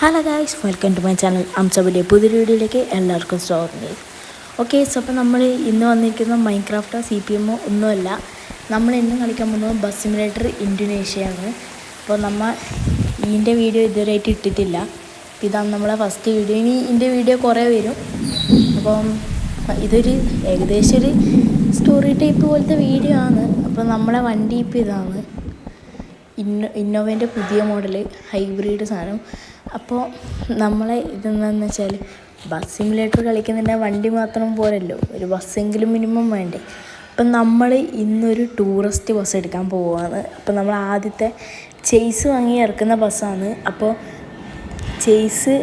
Hello guys, welcome to my channel. അംസബിൻ്റെ പുതിയൊരു വീഡിയോയിലേക്ക് എല്ലാവർക്കും സ്വാഗതം. ഓക്കെ, സോ അപ്പോൾ നമ്മൾ ഇന്ന് വന്നിരിക്കുന്ന മൈൻക്രാഫ്റ്റോ CPM ഒന്നുമല്ല. നമ്മൾ ഇന്ന് കളിക്കാൻ പോകുന്നത് ബസ് സിമുലേറ്റർ ഇന്തോനേഷ്യയാണ്. അപ്പോൾ നമ്മൾ ഇതിൻ്റെ വീഡിയോ ഇതുവരെയായിട്ട് ഇട്ടിട്ടില്ല. ഇതാണ് നമ്മളെ ഫസ്റ്റ് വീഡിയോ. ഇനി ഇതിൻ്റെ വീഡിയോ കുറേ വരും. അപ്പം ഇതൊരു ഏകദേശം ഒരു സ്റ്റോറി ടൈപ്പ് പോലത്തെ വീഡിയോ ആണ്. അപ്പോൾ നമ്മളെ വണ്ടി ഇപ്പോൾ ഇതാണ് ഇന്നോവേൻ്റെ പുതിയ മോഡൽ ഹൈബ്രിഡ് സാധനം. അപ്പോൾ നമ്മളെ ഇതെന്താണെന്ന് വെച്ചാൽ ബസ് സിമുലേറ്റർ കളിക്കുന്നുണ്ടെങ്കിൽ വണ്ടി മാത്രം പോരല്ലോ, ഒരു ബസ്സെങ്കിലും മിനിമം വേണ്ടേ. അപ്പം നമ്മൾ ഇന്നൊരു ടൂറിസ്റ്റ് ബസ് എടുക്കാൻ പോവുകയാണ്. അപ്പോൾ നമ്മൾ ആദ്യത്തെ ചേസ് വാങ്ങി ഇറക്കുന്ന ബസ്സാണ്. അപ്പോൾ ചേസ്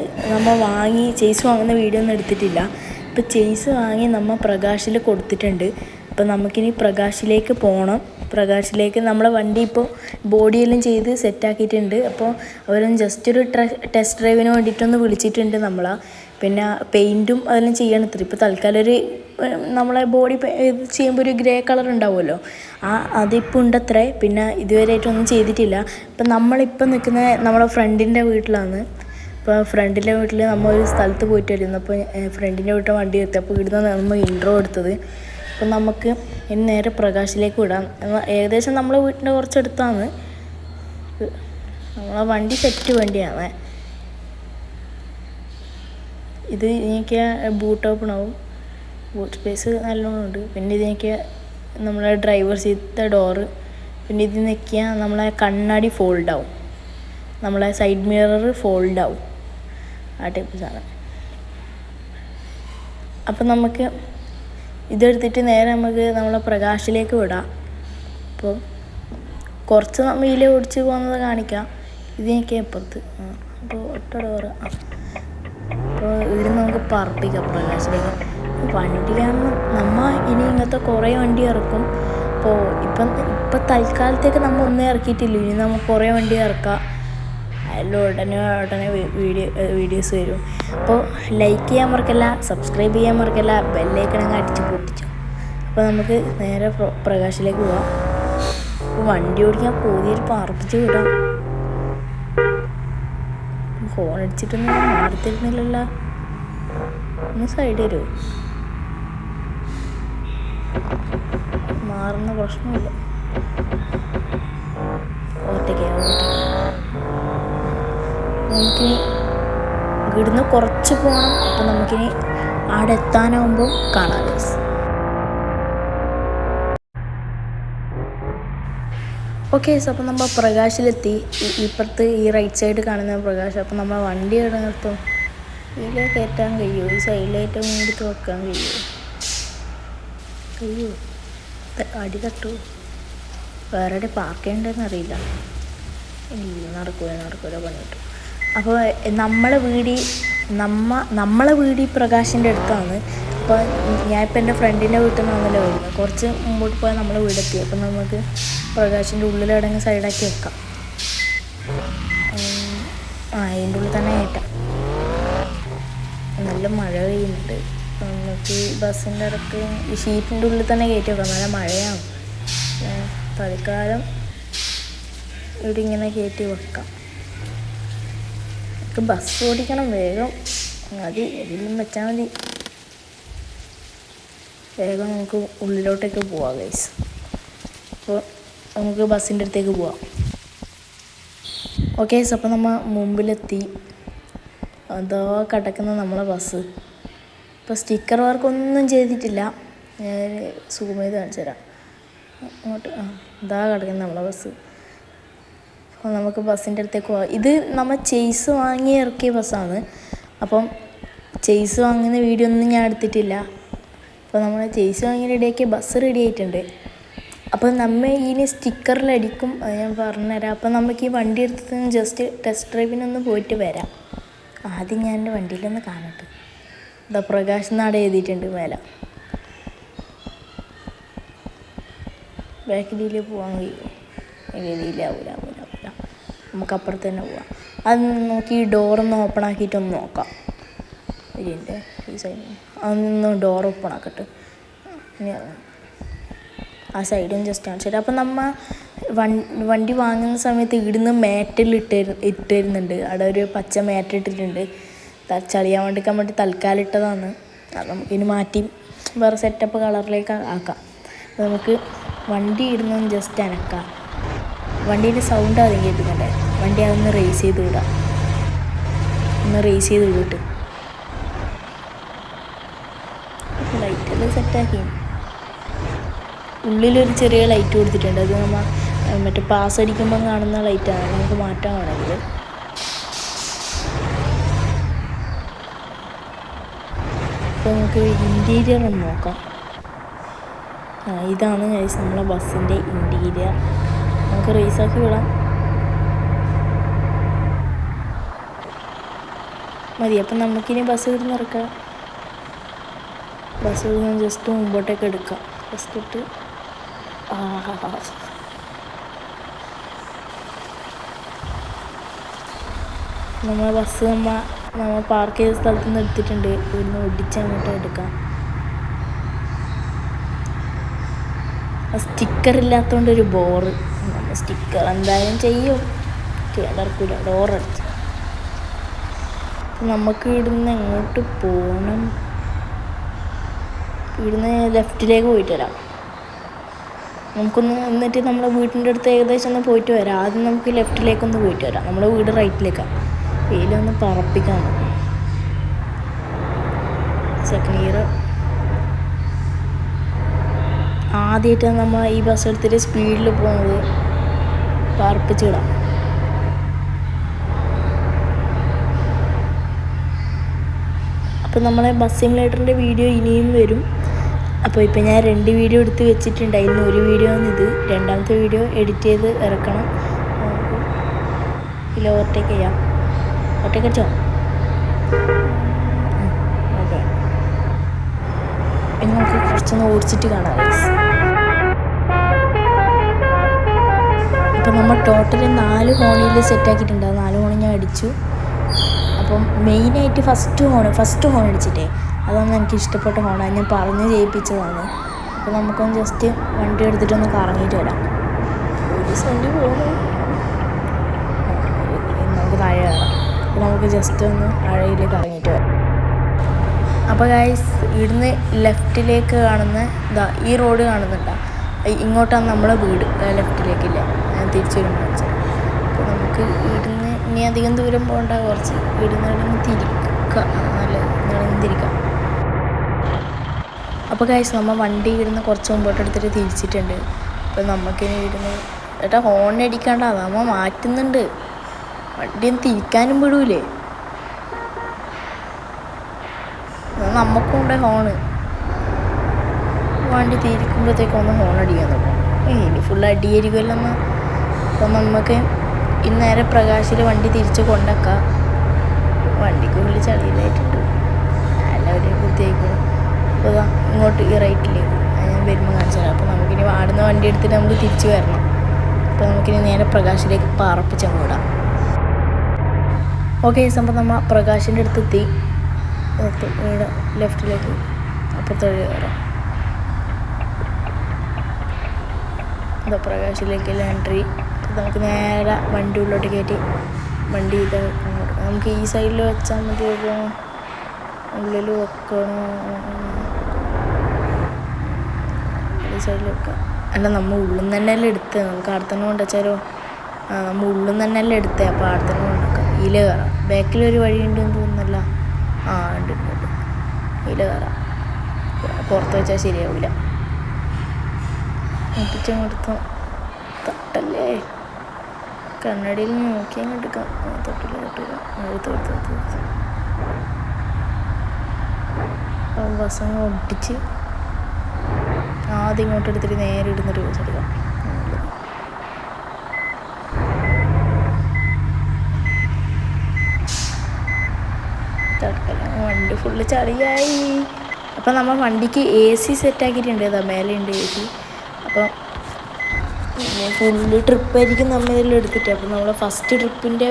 വാങ്ങുന്ന വീഡിയോ ഒന്നും എടുത്തിട്ടില്ല. ഇപ്പോൾ ചേസ് വാങ്ങി നമ്മൾ പ്രകാശിൽ കൊടുത്തിട്ടുണ്ട്. അപ്പോൾ നമുക്കിനി പ്രകാശിലേക്ക് പോകണം. പ്രകാശിലേക്ക് നമ്മളെ വണ്ടി ഇപ്പോൾ ബോഡിയെല്ലാം ചെയ്ത് സെറ്റാക്കിയിട്ടുണ്ട്. അപ്പോൾ അവരൊന്ന് ജസ്റ്റ് ഒരു ടെസ്റ്റ് ഡ്രൈവിന് വേണ്ടിയിട്ടൊന്ന് വിളിച്ചിട്ടുണ്ട് നമ്മളെ. പിന്നെ പെയിൻറ്റും അതെല്ലാം ചെയ്യണത്ര. ഇപ്പോൾ തൽക്കാലം ഒരു നമ്മളെ ബോഡി ചെയ്യുമ്പോൾ ഒരു ഗ്രേ കളർ ഉണ്ടാവുമല്ലോ, അതിപ്പോൾ ഉണ്ടത്രേ. പിന്നെ ഇതുവരെയായിട്ടൊന്നും ചെയ്തിട്ടില്ല. ഇപ്പം നമ്മളിപ്പം നിൽക്കുന്നത് നമ്മളെ ഫ്രണ്ടിൻ്റെ വീട്ടിലാണ്. അപ്പോൾ ഫ്രണ്ടിൻ്റെ വീട്ടിൽ നമ്മൾ ഒരു സ്ഥലത്ത് പോയിട്ട് വരുന്നു. അപ്പോൾ ഫ്രണ്ടിൻ്റെ വീട്ടിൽ വണ്ടി എത്തി. അപ്പോൾ ഇവിടുന്ന് നമ്മൾ ഇൻട്രോ എടുത്തത്. അപ്പം നമുക്ക് ഇനി നേരെ പ്രകാശിലേക്ക് വിടാം. ഏകദേശം നമ്മളെ വീട്ടിൻ്റെ കുറച്ചടുത്താണ്. നമ്മളെ വണ്ടി സെറ്റ് വണ്ടിയാണ് ഇത്. എനിക്ക് ബൂട്ട് ഓപ്പൺ ആവും, ബൂട്ട് സ്പേസ് നല്ലോണം ഉണ്ട്. പിന്നെ ഇതിനൊക്കെ നമ്മളെ ഡ്രൈവർ സീറ്റത്തെ ഡോറ്. പിന്നെ ഇത് നിൽക്കിയാൽ നമ്മളെ കണ്ണാടി ഫോൾഡ് ആവും, നമ്മളെ സൈഡ് മിറർ ഫോൾഡ് ആവും, ആ ടൈപ്പ് സാധനം. അപ്പം നമുക്ക് ഇതെടുത്തിട്ട് നേരെ നമ്മളെ പ്രകാശിലേക്ക് വിടാം. അപ്പോൾ കുറച്ച് വീൽ ഓടിച്ച് പോകുന്നത് കാണിക്കാം. ഇതിനൊക്കെ അപ്പുറത്ത് അപ്പോൾ ഒറ്റ ഡോറ്. അപ്പോൾ ഇവിടെ നമുക്ക് പറപ്പിക്കാം പ്രകാശിലേക്ക്. വണ്ടിയാണ് നമ്മൾ ഇനി ഇങ്ങനത്തെ കുറേ വണ്ടി ഇറക്കും. അപ്പോൾ ഇപ്പം തൽക്കാലത്തേക്ക് നമ്മൾ ഒന്നും ഇറക്കിയിട്ടില്ല. ഇനി നമുക്ക് കുറേ വണ്ടി ഇറക്കാം. അതിൽ ഉടനെ വീഡിയോസ് വരും. അപ്പോൾ ലൈക്ക് ചെയ്യാൻ മറക്കല്ല, സബ്സ്ക്രൈബ് ചെയ്യാൻ മറക്കല്ല, ബെല്ലൈക്കണങ്ങ് അടിച്ച് പൊട്ടിച്ചു. അപ്പോൾ നമുക്ക് നേരെ പ്രകാശിലേക്ക് പോവാം. വണ്ടി ഓടിക്കാൻ പോതിയിട്ട് പാർപ്പിച്ച് വിടാം. ഹോൺ അടിച്ചിട്ടൊന്നും മാറിത്തരുന്നില്ലല്ലോ. ഒന്ന് സൈഡ് വരുമോ? മാറുന്ന പ്രശ്നമില്ല. നമുക്കിനി ഇവിടുന്ന് കുറച്ച് പോകണം. അപ്പം നമുക്കിനി അവിടെ എത്താനാവുമ്പോൾ കാണാം. ഓക്കെ, സോ അപ്പോൾ നമ്മൾ പ്രകാശിലെത്തി. ഇപ്പുറത്ത് ഈ റൈറ്റ് സൈഡ് കാണുന്ന പ്രകാശം. അപ്പോൾ നമ്മൾ വണ്ടി ഇവിടെ നിർത്തും. ഇതിലേക്ക് കയറ്റാൻ കഴിയുമോ? ഈ സൈഡിലായിട്ട് എടുത്ത് വെക്കാൻ കഴിയുമോ? അടി തട്ടുമോ? വേറെ പാർക്ക് ചെയ്യണ്ടെന്ന് അറിയില്ല. ഇല്ല, നടക്കൂല പണി കിട്ടും. അപ്പോൾ നമ്മളെ വീട് ഈ പ്രകാശിൻ്റെ അടുത്താണ്. അപ്പോൾ ഞാനിപ്പോൾ എൻ്റെ ഫ്രണ്ടിൻ്റെ വീട്ടിൽ നിന്നാണല്ലോ വരുന്നത്. കുറച്ച് മുമ്പോട്ട് പോയാൽ നമ്മളെ വീടെത്തി. അപ്പം നമുക്ക് പ്രകാശിൻ്റെ ഉള്ളിലടങ്ങി സൈഡാക്കി വെക്കാം. അതിൻ്റെ ഉള്ളിൽ തന്നെ കയറ്റാം. നല്ല മഴ പെയ്യുന്നുണ്ട്. നമുക്ക് ഈ ബസ്സിൻ്റെ ഇടയ്ക്ക് ഈ ഷീറ്റിൻ്റെ ഉള്ളിൽ തന്നെ കയറ്റി വെക്കാം. നല്ല മഴയാണ്. തൽക്കാലം ഇവിടെ ഇങ്ങനെ കയറ്റി വെക്കാം. ബസ് ഓടിക്കണം, വേഗം മതി, എതിലും വെച്ചാൽ മതി. വേഗം നമുക്ക് ഉള്ളിലോട്ടേക്ക് പോവാം ഗൈസ്. അപ്പോൾ നമുക്ക് ബസ്സിൻ്റെ അടുത്തേക്ക് പോവാം. ഓക്കെ, അപ്പോൾ നമ്മൾ മുമ്പിലെത്തി. അതോ കിടക്കുന്ന നമ്മളെ ബസ്. ഇപ്പോൾ സ്റ്റിക്കർ വർക്കൊന്നും ചെയ്തിട്ടില്ല. ഞാൻ സൂം ചെയ്ത് കാണിച്ചു തരാം. അങ്ങോട്ട് ഇതാ കിടക്കുന്ന നമ്മളെ ബസ്. അപ്പോൾ നമുക്ക് ബസ്സിൻ്റെ അടുത്തേക്ക് പോകാം. ഇത് നമ്മൾ ചേസ് വാങ്ങി ഇറക്കിയ ബസ്സാണ്. അപ്പം ചേസ് വാങ്ങുന്ന വീഡിയോ ഒന്നും ഞാൻ എടുത്തിട്ടില്ല. അപ്പോൾ നമ്മൾ ചേസ് വാങ്ങി റെഡിയാക്കിയ ബസ് റെഡി ആയിട്ടുണ്ട്. അപ്പോൾ നമ്മൾ ഇതിന് സ്റ്റിക്കറിലടിക്കും, അത് ഞാൻ പറഞ്ഞുതരാം. അപ്പോൾ നമുക്ക് ഈ വണ്ടി എടുത്തിട്ട് ജസ്റ്റ് ടെസ്റ്റ് ഡ്രൈവിനൊന്ന് പോയിട്ട് വരാം. ആദ്യം ഞാൻ എൻ്റെ വണ്ടിയിലൊന്ന് കാണട്ടെ. എന്താ പ്രകാശ് നാട് എഴുതിയിട്ടുണ്ട് മേലെ. ബാക്കിൽ പോകാൻ കഴിയുമോ? രീതിയിലാവൂല. നമുക്ക് അപ്പുറത്ത് തന്നെ പോവാം. അത് നോക്കി ഈ ഡോറൊന്ന് ഓപ്പൺ ആക്കിയിട്ടൊന്ന് നോക്കാം. ഇതിൻ്റെ ഈ സൈഡിൽ അതൊന്ന് ഡോർ ഓപ്പൺ ആക്കട്ടെ. ഇനി ആ സൈഡും ജസ്റ്റ് കാണിച്ചു തരാം. അപ്പം നമ്മൾ വണ്ടി വാങ്ങുന്ന സമയത്ത് ഇവിടുന്ന് മാറ്റിൽ ഇട്ടിരുന്നുണ്ട്. അവിടെ ഒരു പച്ച മാറ്റ് ഇട്ടിട്ടുണ്ട്. ചളിയാൻ വേണ്ടി തൽക്കാലം ഇട്ടതാണ്. അത് നമുക്കിനി മാറ്റി വേറെ സെറ്റപ്പ് കളറിലേക്ക് ആക്കാം. അപ്പോൾ നമുക്ക് വണ്ടി ഇടുന്നൊന്ന് ജസ്റ്റ് അനക്കാം. വണ്ടീൻ്റെ സൗണ്ട് ആദ്യം കേൾക്കുന്നുണ്ടേ. വണ്ടി അതൊന്ന് റേസ് ചെയ്ത് വിടാം. ഒന്ന് റേസ് ചെയ്ത് വിട്ടിട്ട് ലൈറ്റെല്ലാം സെറ്റാക്കി. ഉള്ളിലൊരു ചെറിയ ലൈറ്റ് കൊടുത്തിട്ടുണ്ട്. അത് നമ്മൾ മറ്റേ പാസ് അടിക്കുമ്പം കാണുന്ന ലൈറ്റാണ്. നമുക്ക് മാറ്റാൻ വേണമെങ്കിൽ അപ്പോൾ നമുക്ക് ഇൻറ്റീരിയർ ഒന്ന് നോക്കാം. ഇതാണ് നമ്മളെ ബസ്സിൻ്റെ ഇൻറ്റീരിയർ. നമുക്ക് റേസാക്കി വിടാം. മതി. അപ്പം നമുക്കിനി ബസ് ഇവിടുന്ന് ഇറക്കാം. ബസ് ഇവിടുന്ന് ജസ്റ്റ് മുമ്പോട്ടേക്ക് എടുക്കാം. ജസ്റ്റ് ഇട്ട് നമ്മളെ ബസ് നമ്മൾ പാർക്ക് ചെയ്ത സ്ഥലത്ത് നിന്ന് എടുത്തിട്ടുണ്ട്. ഇവിടുന്ന് ഒടിച്ച് അങ്ങോട്ട് എടുക്കാം. സ്റ്റിക്കർ ഇല്ലാത്തതുകൊണ്ടൊരു ബോറ്. നമ്മൾ സ്റ്റിക്കർ എന്തായാലും ചെയ്യും. കേടർക്കൂല. ഡോറടിച്ച് നമുക്ക് ഇവിടുന്ന് എങ്ങോട്ട് പോകണം? ഇവിടുന്ന് ലെഫ്റ്റിലേക്ക് പോയിട്ട് വരാം. നമുക്കൊന്ന് എന്നിട്ട് നമ്മുടെ വീട്ടിൻ്റെ അടുത്ത് ഏകദേശം ഒന്ന് പോയിട്ട് വരാം. ആദ്യം നമുക്ക് ലെഫ്റ്റിലേക്കൊന്ന് പോയിട്ട് വരാം. നമ്മുടെ വീട് റൈറ്റിലേക്കാണ്. വെയിലൊന്ന് പറപ്പിക്കാൻ മതി. സെക്കൻഡ് ഇയർ ആദ്യമായിട്ടാണ് നമ്മൾ ഈ ബസ് എടുത്തിട്ട് സ്പീഡിൽ പോകുന്നത്. പറപ്പിച്ചിടാം. അപ്പോൾ നമ്മളെ ബസ് സിമുലേറ്ററിൻ്റെ വീഡിയോ ഇനിയും വരും. അപ്പോൾ ഇപ്പോൾ ഞാൻ 2 വീഡിയോ എടുത്ത് വെച്ചിട്ടുണ്ടായിരുന്നു. ഒരു വീഡിയോ ആണ് ഇത്. രണ്ടാമത്തെ വീഡിയോ എഡിറ്റ് ചെയ്ത് ഇറക്കണം. നമുക്ക് ഇതിൽ ഓവർടേക്ക് ചെയ്യാം. ഓവർടേക്ക് അടിച്ചോ? ഓക്കെ. ഇനി നമുക്ക് കുറച്ചൊന്ന് ഓടിച്ചിട്ട് കാണാം. ഇപ്പം നമ്മൾ ടോട്ടലി 4 ഹോണിൽ സെറ്റാക്കിയിട്ടുണ്ട്. 4 ഹോൺ ഞാൻ അടിച്ചു. അപ്പം മെയിനായിട്ട് ഫസ്റ്റ് ഹോൺ അടിച്ചിട്ടേ അതാണ് എനിക്ക് ഇഷ്ടപ്പെട്ട ഹോണാണ്. ഞാൻ പറഞ്ഞ് ചെയ്യിപ്പിച്ചതാണ്. അപ്പോൾ നമുക്കൊന്ന് ജസ്റ്റ് വണ്ടി എടുത്തിട്ടൊന്ന് കറങ്ങിയിട്ട് വരാം. ഒരു വണ്ടി പോകുന്നു. നമുക്ക് താഴെ കയറാം. അപ്പോൾ നമുക്ക് ജസ്റ്റ് ഒന്ന് അഴയിലേക്ക് ഇറങ്ങിയിട്ട് വരാം. അപ്പോൾ ഗൈസ് ഇവിടുന്ന് ലെഫ്റ്റിലേക്ക് കാണുന്ന ഈ റോഡ് കാണുന്നുണ്ടോ? ഇങ്ങോട്ടാണ് നമ്മളെ വീട്. ലെഫ്റ്റിലേക്കില്ല. ഞാൻ തിരിച്ചു വരുമ്പോൾ വെച്ചാൽ. അപ്പോൾ നമുക്ക് ഇവിടുന്ന് ഇനി അധികം ദൂരം പോകണ്ട. കുറച്ച് ഇവിടുന്ന് തിരിക്കാം. നല്ല തിരിക്കാം. അപ്പോൾ ഗൈസ് നമ്മൾ വണ്ടി ഇവിടുന്ന് കുറച്ച് മുമ്പോട്ട് എടുത്തിട്ട് തിരിച്ചിട്ടുണ്ട്. അപ്പോൾ നമുക്കിനി ഇവിടുന്ന് ഏട്ടാ ഹോൺ അടിക്കാണ്ട. നമ്മൾ മാറ്റുന്നുണ്ട്. വണ്ടി ഒന്ന് തിരിക്കാനും വിടൂലേ? നമുക്കുണ്ട് ഹോണ്. വണ്ടി തിരിക്കുമ്പോഴത്തേക്കും ഒന്ന് ഹോൺ അടിക്കാൻ നോക്കും. ഇനി ഫുൾ അടിയായിരിക്കുമല്ലോ. അപ്പോൾ നമുക്ക് ഇന്ന് നേരെ പ്രകാശിൽ വണ്ടി തിരിച്ച് കൊണ്ടാക്കാം. വണ്ടിക്ക് ഉള്ളിൽ ചളിയിലായിട്ടുണ്ട്. എല്ലാവരെയും കുത്തിയേക്കണം. അപ്പോൾ ഇങ്ങോട്ട് ഈ റൈറ്റിലേക്ക് ഞാൻ വരുമ്പോൾ കാണിച്ചു തരാം. അപ്പോൾ നമുക്കിനി ആടുന്ന വണ്ടി എടുത്തിട്ട് നമുക്ക് തിരിച്ച് വരണം. അപ്പോൾ നമുക്കിനി നേരെ പ്രകാശിലേക്ക് പറപ്പിച്ചങ്ങ് വിടാം. ഓക്കെ. അപ്പോൾ നമ്മൾ പ്രകാശിൻ്റെ അടുത്തെത്തി. ഇവിടെ ലെഫ്റ്റിലേക്ക് അപ്പുറത്തെ വഴി കയറാം. എന്താ പ്രകാശിലേക്കുള്ള എൻട്രി. നമുക്ക് നേരെ വണ്ടി ഉള്ളോട്ട് കയറ്റി വണ്ടി ഇത് നമുക്ക് ഈ സൈഡിൽ വെച്ചാൽ മതി. ഉള്ളിൽ വെക്കണോ? ഈ സൈഡിൽ വെക്കാം. അല്ല, നമ്മൾ ഉള്ളിൽ നിന്ന് തന്നെയല്ലേ എടുത്തത്. നമുക്ക് അവിടെ തന്നെ കൊണ്ടുവച്ചാലോ? നമ്മൾ ഉള്ളിൽ നിന്ന് തന്നെയല്ലേ എടുത്തത്. അപ്പോൾ അവിടെ തന്നെ കൊണ്ടുവെക്കാം. ഇതിൽ കയറാം. ബാക്കിലൊരു വഴി ഉണ്ടെന്ന് തോന്നുന്നല്ല. ഉണ്ട്. ഇതിൽ കയറാം. പുറത്ത് വെച്ചാൽ ശരിയാവില്ല. മുട്ടിച്ചങ്ങോട്ട് തട്ടല്ലേ. കണ്ണടിയിൽ നോക്കി അങ്ങ് എടുക്കാം. തൊട്ടില്ല. ബസ്സങ്ങ് ഒട്ടിച്ച് ആദ്യം ഇങ്ങോട്ട് എടുത്തിട്ട് നേരെ ഇടുന്നൊരു ബസ് എടുക്കാം. വണ്ടി ഫുള്ള് ചളിയായി. അപ്പം നമ്മൾ വണ്ടിക്ക് AC സെറ്റാക്കിയിട്ടുണ്ട്. മേലെയുണ്ട് AC. അപ്പം ഫുള്ള് ട്രിപ്പായിരിക്കും നമ്മൾ ഇതിൽ എടുത്തിട്ട്. അപ്പം നമ്മൾ ഫസ്റ്റ് ട്രിപ്പിൻ്റെ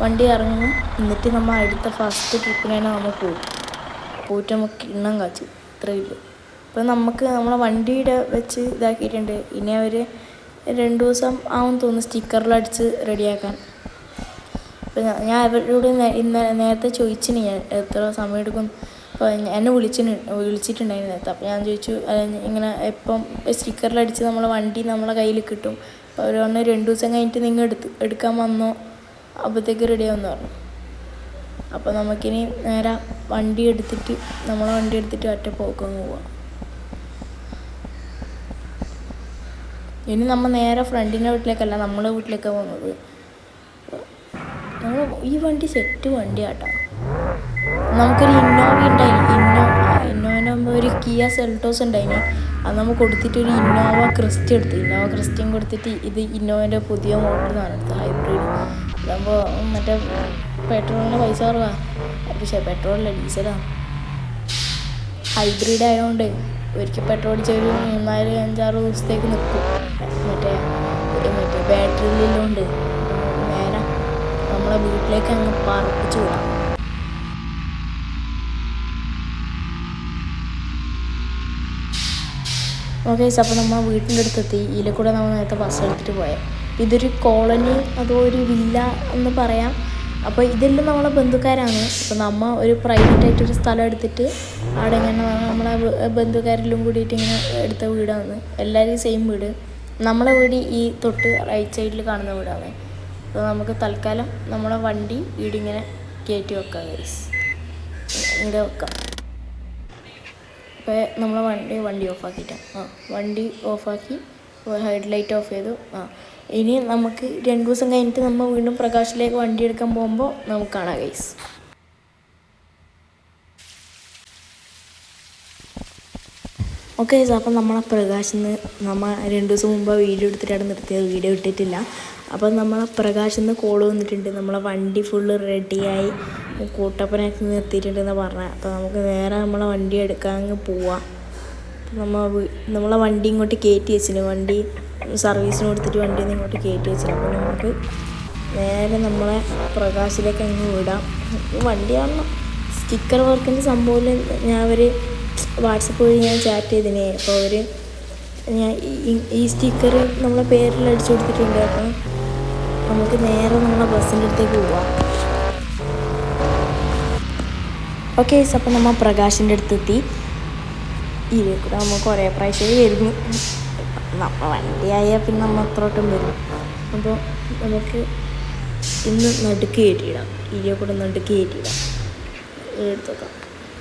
വണ്ടി ഇറങ്ങും. എന്നിട്ട് നമ്മൾ അടുത്ത ഫസ്റ്റ് ട്രിപ്പിന് തന്നെ നമ്മൾ പോയിട്ട് നമുക്ക് കിണ്ണം കാച്ചു. ഇത്രയില്ല. അപ്പം നമുക്ക് നമ്മളെ വണ്ടിയുടെ വെച്ച് ഇതാക്കിയിട്ടുണ്ട്. ഇനി അവർ 2 ദിവസം ആവും തോന്നുന്നു സ്റ്റിക്കറിലടിച്ച് റെഡിയാക്കാൻ. അപ്പോൾ ഞാൻ അവരോട് നേരത്തെ ചോദിച്ചിന് ഞാൻ എത്ര സമയം എടുക്കും. അപ്പോൾ എന്നെ വിളിച്ചിട്ടുണ്ടായിരുന്നു നേരത്തെ. അപ്പോൾ ഞാൻ ചോദിച്ചു ഇങ്ങനെ എപ്പം സ്റ്റിക്കറിലടിച്ച് നമ്മളെ വണ്ടി നമ്മളെ കയ്യിൽ കിട്ടും. അപ്പോൾ അവർ പറഞ്ഞു 2 ദിവസം കഴിഞ്ഞിട്ട് നിങ്ങൾ എടുക്കാൻ വന്നോ, അപ്പോഴത്തേക്ക് റെഡിയാവുമെന്ന് പറഞ്ഞു. അപ്പോൾ നമുക്കിനി നേരെ നമ്മളെ വണ്ടി എടുത്തിട്ട് ഒറ്റ പോക്കങ്ങ് പോവാം. ഇനി നമ്മൾ നേരെ ഫ്രണ്ടിൻ്റെ വീട്ടിലേക്കല്ല നമ്മളെ വീട്ടിലേക്കാണ് പോകുന്നത്. ഈ വണ്ടി സെറ്റ് വണ്ടിയാട്ടോ. നമുക്കൊരു ഇന്നോവ ഉണ്ടായി, ഇന്നോവേൻ്റെ മുമ്പ് ഒരു കിയ സെൽട്ടോസ് ഉണ്ടായിന്. അത് നമ്മൾ കൊടുത്തിട്ട് ഒരു ഇന്നോവ ക്രിസ്റ്റയും കൊടുത്തിട്ട് ഇത് ഇന്നോവേൻ്റെ പുതിയ മോഡലാണ് എടുത്തത്, ഹൈബ്രിഡ്. ഇതാകുമ്പോൾ മറ്റേ പെട്രോളിന് പൈസ കുറവാണ്, പക്ഷേ പെട്രോളല്ല ഡീസലാണ്. ഹൈബ്രിഡ് ആയതുകൊണ്ട് ഒരിക്കൽ പെട്രോൾ അടിച്ചൊരു 3-5-6 ദിവസത്തേക്ക് നിൽക്കും. മറ്റേ ബാറ്ററിയിലുണ്ട്. നേരെ നമ്മളെ വീട്ടിലേക്ക് അങ്ങ് പറപ്പിച്ച് വിടാം. ഓക്കെ, അപ്പോൾ നമ്മൾ വീട്ടിൻ്റെ അടുത്തെത്തി. ഇതിൽ കൂടെ നമ്മൾ നേരത്തെ ബസ് എടുത്തിട്ട് പോയത്. ഇതൊരു കോളനി അതോ ഒരു വില്ല എന്ന് പറയാം. അപ്പോൾ ഇതെല്ലാം നമ്മളെ ബന്ധുക്കാരാണ്. അപ്പോൾ നമ്മൾ ഒരു പ്രൈവറ്റായിട്ടൊരു സ്ഥലം എടുത്തിട്ട് അവിടെ ഇങ്ങനെ നമ്മളെ ബന്ധുക്കാരെല്ലാം കൂടിയിട്ട് ഇങ്ങനെ എടുത്ത വീടാണ്. എല്ലാവരും സെയിം വീട്. നമ്മളെ വീട് ഈ തൊട്ട് റൈറ്റ് സൈഡിൽ കാണുന്ന വീടാണ്. അപ്പോൾ നമുക്ക് തൽക്കാലം നമ്മളെ വണ്ടി വീടിങ്ങനെ കയറ്റി വെക്കാം ഗൈസ്, ഇവിടെ വെക്കാം. അപ്പോൾ നമ്മളെ വണ്ടി ഓഫാക്കിയിട്ടാണ്. വണ്ടി ഓഫാക്കി ഹെഡ്ലൈറ്റ് ഓഫ് ചെയ്തു. ഇനി നമുക്ക് 2 ദിവസം കഴിഞ്ഞിട്ട് നമ്മൾ വീണ്ടും പ്രകാശിലേക്ക് വണ്ടി എടുക്കാൻ പോകുമ്പോൾ നമുക്ക് കാണാം ഗൈസ്. ഓക്കെ, അപ്പം നമ്മളെ പ്രകാശിൽ നിന്ന് നമ്മൾ 2 ദിവസം മുമ്പ് വീഡിയോ എടുത്തിട്ടാണ് നിർത്തിയത്, വീഡിയോ ഇട്ടിട്ടില്ല. അപ്പം നമ്മളെ പ്രകാശിൽ നിന്ന് കോൾ വന്നിട്ടുണ്ട്, നമ്മളെ വണ്ടി ഫുള്ള് റെഡിയായി കൂട്ടപ്പനാക്കി നിർത്തിയിട്ടുണ്ടെന്ന് പറഞ്ഞാൽ. അപ്പോൾ നമുക്ക് നേരെ നമ്മളെ വണ്ടി എടുക്കാൻ അങ്ങ് പോവാം. നമ്മളെ വണ്ടി ഇങ്ങോട്ട് കയറ്റി വെച്ചിന്, വണ്ടി സർവീസിന് കൊടുത്തിട്ട് വണ്ടിയിൽ നിന്ന് ഇങ്ങോട്ട് കയറ്റി വെച്ചിന്. അപ്പോൾ നമുക്ക് നേരെ നമ്മളെ പ്രകാശിലേക്ക് അങ്ങ് വിടാം. വണ്ടി കാണണം. സ്റ്റിക്കർ വർക്കിൻ്റെ സംഭവം ഞാൻ വാട്സപ്പ് വഴി ഞാൻ ചാറ്റ് ചെയ്തിന്. അപ്പോൾ ഞാൻ ഈ സ്റ്റിക്കർ നമ്മളെ പേരിൽ അടിച്ചു കൊടുത്തിട്ടുണ്ട്. അപ്പോൾ നമുക്ക് നേരെ നമ്മളെ ബസ്സിൻ്റെ അടുത്തേക്ക് പോവാം. ഓക്കെ, അപ്പോൾ നമ്മൾ പ്രകാശിൻ്റെ അടുത്തെത്തി. ഇതിൽ കൂടെ നമ്മൾ കുറേ പ്രാവശ്യം വരുന്നു. നമ്മൾ വണ്ടിയായാൽ പിന്നെ നമ്മൾ അത്രോട്ടും വരും. അപ്പോൾ നമുക്ക് ഇന്ന് നടുക്ക് കയറ്റിയിടാം, ഇതിൽ കൂടെ നടുക്ക് കയറ്റിയിടാം. എടുത്തേക്കാം.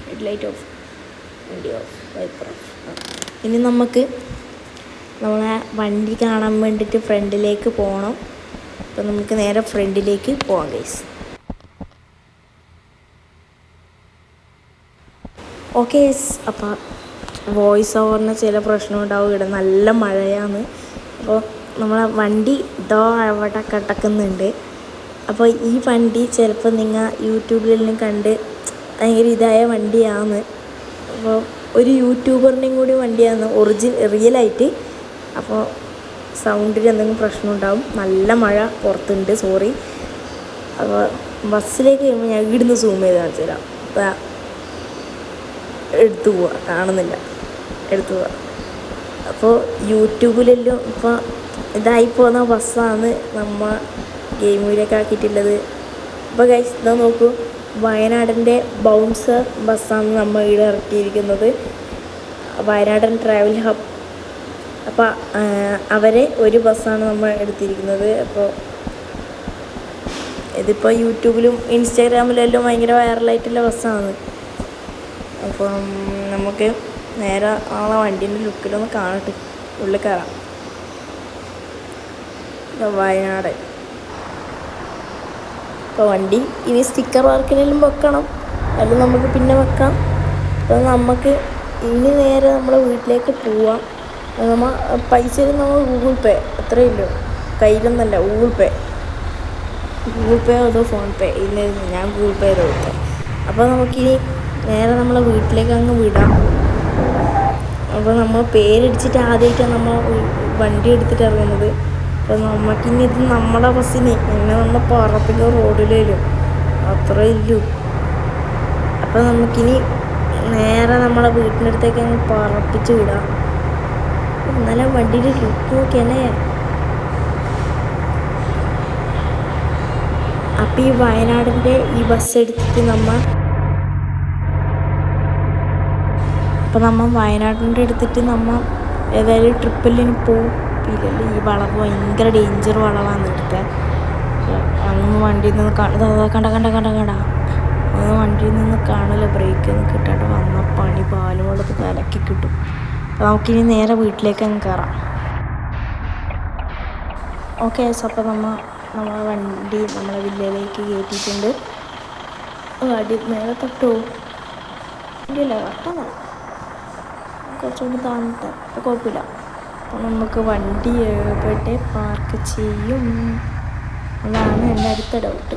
ഹെഡ്ലൈറ്റ് ഓഫ്, വണ്ടി ഓഫ്, വൈപ്പർ ഓഫ്. ഇനി നമുക്ക് നമ്മളെ വണ്ടി കാണാൻ വേണ്ടിയിട്ട് ഫ്രണ്ടിലേക്ക് പോകണം. അപ്പോൾ നമുക്ക് നേരെ ഫ്രണ്ടിലേക്ക് പോകാം ഗൈസ്. ഓക്കെ, അപ്പോൾ വോയിസ് ഓവറിന് ചില പ്രശ്നം ഉണ്ടാവും. ഇവിടെ നല്ല മഴയാണ്. അപ്പോൾ നമ്മളെ വണ്ടി ഇതോ അവിടെ കിടക്കുന്നുണ്ട്. അപ്പോൾ ഈ വണ്ടി ചിലപ്പോൾ നിങ്ങൾ യൂട്യൂബിലെല്ലാം കണ്ട് ഭയങ്കര ഇതായ വണ്ടിയാണ്. അപ്പോൾ ഒരു യൂട്യൂബറിൻ്റെയും കൂടി വണ്ടിയാണ് റിയലായിട്ട്. അപ്പോൾ സൗണ്ടിൽ എന്തെങ്കിലും പ്രശ്നം ഉണ്ടാവും. നല്ല മഴ പുറത്തുണ്ട്, സോറി. അപ്പോൾ ബസ്സിലേക്ക് കഴിയുമ്പോൾ ഞാൻ ഇവിടുന്ന് സൂം ചെയ്ത് കാണിച്ചു തരാം. അപ്പോൾ എടുത്തു പോവാ, കാണുന്നില്ല, എടുത്തു പോവാ. അപ്പോൾ യൂട്യൂബിലെല്ലാം ഇപ്പോൾ ഇതായി പോകുന്ന ബസ്സാണ് നമ്മൾ ഗെയിമിലേക്ക് ആക്കിയിട്ടുള്ളത്. അപ്പോൾ ഗൈസ് ഇതാ നോക്കൂ, വയനാടിൻ്റെ ബൗൺസർ ബസ്സാണ് നമ്മൾ ഇവിടെ ഇറക്കിയിരിക്കുന്നത്, വയനാടൻ ട്രാവൽ ഹബ്. അപ്പോൾ അവരെ ഒരു ബസ്സാണ് നമ്മൾ എടുത്തിരിക്കുന്നത്. അപ്പോൾ ഇതിപ്പോൾ യൂട്യൂബിലും ഇൻസ്റ്റാഗ്രാമിലും എല്ലാം ഭയങ്കര വൈറലായിട്ടുള്ള ബസ്സാണ്. അപ്പം നമുക്ക് നേരെ ആളെ വണ്ടീൻ്റെ ലുക്കിലൊന്ന് കാണട്ടെ, ഉള്ളിൽ കയറാം. വയനാട്. അപ്പോൾ വണ്ടി ഇനി സ്റ്റിക്കർ വർക്കിനെല്ലാം വെക്കണം, അത് നമുക്ക് പിന്നെ വെക്കാം. അപ്പോൾ നമുക്ക് ഇനി നേരെ നമ്മളെ വീട്ടിലേക്ക് പോവാം. നമ്മൾ പൈസ നമ്മൾ ഗൂഗിൾ പേ, അത്രയല്ലോ, കയ്യിലൊന്നല്ല, ഗൂഗിൾ പേ അതോ ഫോൺ പേ, ഇല്ല ഞാൻ ഗൂഗിൾ പേ കൊടുത്തത്. അപ്പോൾ നമുക്കിനി നേരെ നമ്മളെ വീട്ടിലേക്ക് അങ്ങ് വിടാം. അപ്പോൾ നമ്മൾ പേരടിച്ചിട്ട് ആദ്യമായിട്ടാണ് നമ്മൾ വണ്ടി എടുത്തിട്ട് ഇറങ്ങുന്നത്. അപ്പോൾ നമുക്കിനി ഇത് നമ്മളെ ബസ്സിന് എന്നെ നമ്മൾ പറപ്പിക്കുന്ന റോഡിൽ വരും, അത്ര ഇല്ലു. അപ്പോൾ നമുക്കിനി നേരെ നമ്മളെ വീട്ടിൻ്റെ അടുത്തേക്ക് അങ്ങ് പറപ്പിച്ച് വിടാം. എന്നാലും വണ്ടിയുടെ ലുക്ക് നോക്കിയല്ലേ അപ്പോൾ ഈ വയനാടിൻ്റെ ഈ ബസ് എടുത്തിട്ട് നമ്മൾ വയനാടിൻ്റെ എടുത്തിട്ട് ഏതായാലും ട്രിപ്പിലിന് പോവും. ഇല്ലല്ലോ ഈ വളവ് ഭയങ്കര ഡേഞ്ചർ വളവാണ് എടുത്തത്. അന്ന് വണ്ടിയിൽ നിന്ന് കണ്ട അന്ന് വണ്ടിയിൽ നിന്ന് കാണില്ല, ബ്രേക്ക് ഒന്നും കിട്ടാണ്ട് വന്ന പണി പാലും വെള്ളത്തിൽ കലക്കി കിട്ടും. അപ്പോൾ നമുക്കിനി നേരെ വീട്ടിലേക്ക് അങ്ങ് കയറാം. ഓക്കെ, അപ്പോൾ നമ്മളെ വണ്ടി നമ്മളെ വില്ലയിലേക്ക് കയറ്റിയിട്ടുണ്ട്. അടി മേലെ തട്ടോ വണ്ടിയല്ല കട്ടണ കുറച്ചുകൂടി താന്നിട്ട് അപ്പോൾ കുഴപ്പമില്ല. അപ്പോൾ നമുക്ക് വണ്ടി എവിടെ പാർക്ക് ചെയ്യും അതാണ് എൻ്റെ അടുത്ത ഡൗട്ട്.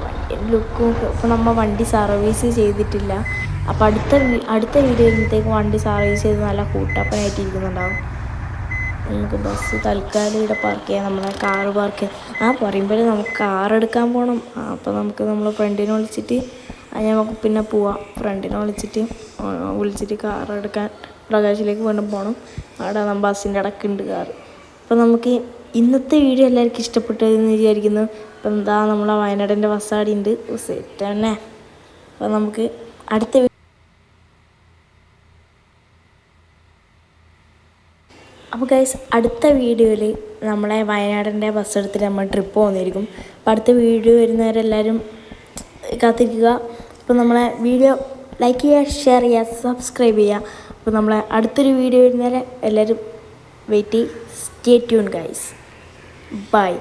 വണ്ടിയുടെ ലുക്കും ഇപ്പോൾ നമ്മൾ വണ്ടി സർവീസ് ചെയ്തിട്ടില്ല. അപ്പോൾ അടുത്ത വീഡിയോ വരുമ്പോഴത്തേക്ക് വണ്ടി സർവീസ് ചെയ്ത് നല്ല കൂട്ടപ്പനായിട്ടിരിക്കുന്നുണ്ടാവും. നമുക്ക് ബസ് തൽക്കാലം ഇവിടെ പാർക്ക് ചെയ്യാം, നമ്മളെ കാറ് പാർക്ക് ചെയ്യാം. പറയുമ്പോഴേ നമുക്ക് കാർ എടുക്കാൻ പോകണം. അപ്പോൾ നമുക്ക് നമ്മളെ ഫ്രണ്ടിനെ വിളിച്ചിട്ട് നമുക്ക് പിന്നെ പോവാം. ഫ്രണ്ടിനെ വിളിച്ചിട്ട് കാർ എടുക്കാൻ പ്രകാശിലേക്ക് വീണ്ടും പോകണം. അവിടെ ബസ്സിൻ്റെ ഇടയ്ക്കുണ്ട് കാറ്. അപ്പോൾ നമുക്ക് ഇന്നത്തെ വീഡിയോ എല്ലാവർക്കും ഇഷ്ടപ്പെട്ടതെന്ന് വിചാരിക്കുന്നു. അപ്പോൾ എന്താ നമ്മളെ വയനാടിൻ്റെ ബസ്സാടി ഉണ്ട് സെറ്റ് തന്നെ. അപ്പോൾ നമുക്ക് അടുത്ത വീഡിയോയിൽ നമ്മളെ വയനാടിൻ്റെ ബസ് എടുത്തിട്ട് നമ്മൾ ട്രിപ്പ് പോകുന്നതായിരിക്കും. അപ്പോൾ അടുത്ത വീഡിയോ വരുന്നവരെല്ലാവരും കാത്തിരിക്കുക. അപ്പോൾ നമ്മളെ വീഡിയോ ലൈക്ക് ചെയ്യുക, ഷെയർ ചെയ്യുക, സബ്സ്ക്രൈബ് ചെയ്യുക. അപ്പോൾ നമ്മളെ അടുത്തൊരു വീഡിയോ വരുന്നവരെ എല്ലാവരും വെയിറ്റ് ചെയ്യ്. Stay tune guys. ബൈ.